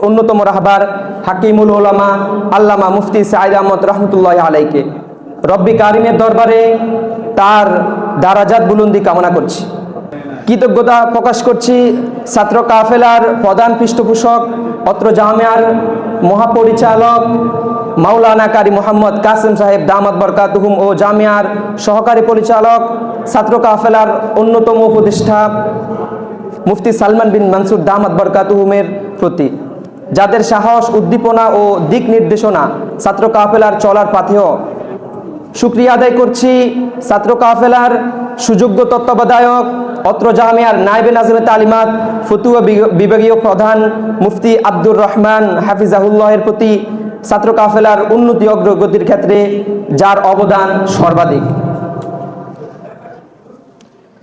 অন্যতম রাহবার হাকিমুল উলামা আল্লামা মুফতি সাঈদ আহমদ রহমতুল্লাহ আলাইকে রব্বি কারিমের দরবারে তার দারাজাত বুলন্দি কামনা করছি। কৃতজ্ঞতা প্রকাশ করছি ছাত্র কাফেলার প্রধান পৃষ্ঠপোষক, অত্র জামিয়ার মহাপরিচালক মাওলানা কারি মোহাম্মদ কাসেম সাহেব দামাত বরকাতুহুম ও জামিয়ার সহকারী পরিচালক, ছাত্র কাফেলার অন্যতম উপদেষ্টা মুফতি সালমান বিন মানসুর দামাত বরকাতুহুমের প্রতি, যাদের সাহস, উদ্দীপনা ও দিক নির্দেশনা ছাত্র কাফেলার চলার পাথেয়। শুকরিয়া আদায় করছি ছাত্র কাফেলার সুযোগ্য তত্ত্বাবধায়ক, অত্র জামিয়ার নায়েবে নাজিমে তালিমাত ফতুয়া বিভাগীয় প্রধান মুফতি আব্দুর রহমান হাফিজাহুল্লাহের প্রতি, ছাত্র কাফেলার উন্নতি অগ্রগতির ক্ষেত্রে যার অবদান সর্বাধিক।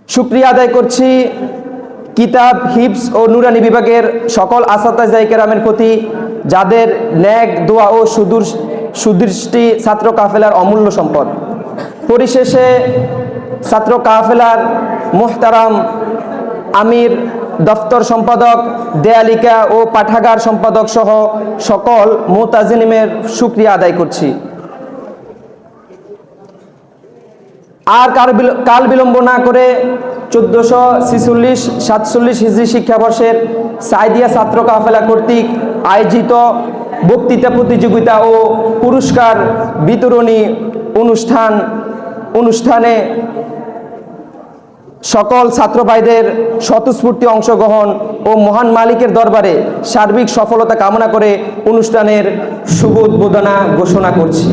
শুকরিয়া আদায় করছি কিতাব, হিফজ ও নুরানি বিভাগের সকল আসাতায়ে কেরামের প্রতি, যাদের ন্যাক, দোয়া ও সুদৃষ্টি ছাত্র কাফেলার অমূল্য সম্পদ। পরিশেষে ছাত্র কাফেলার মুহতারাম আমির, দফতর সম্পাদক, দেয়ালিকা ও পাঠাগার সম্পাদক সহ সকল মুতাজিমের শুকরিয়া আদায় করছি। আর কাল বিলম্ব না করে 1446-47 হিজরি শিক্ষাবর্ষের সাইদিয়া ছাত্র কাফেলা কর্তৃক আয়োজিত বক্তৃতা প্রতিযোগিতা ও পুরস্কার বিতরণী অনুষ্ঠানে সকল ছাত্র ভাইদের স্বতঃস্ফূর্ত অংশগ্রহণ ও মহান মালিকের দরবারে সার্বিক সফলতা কামনা করে অনুষ্ঠানের শুভ উদ্বোধনা ঘোষণা করছি।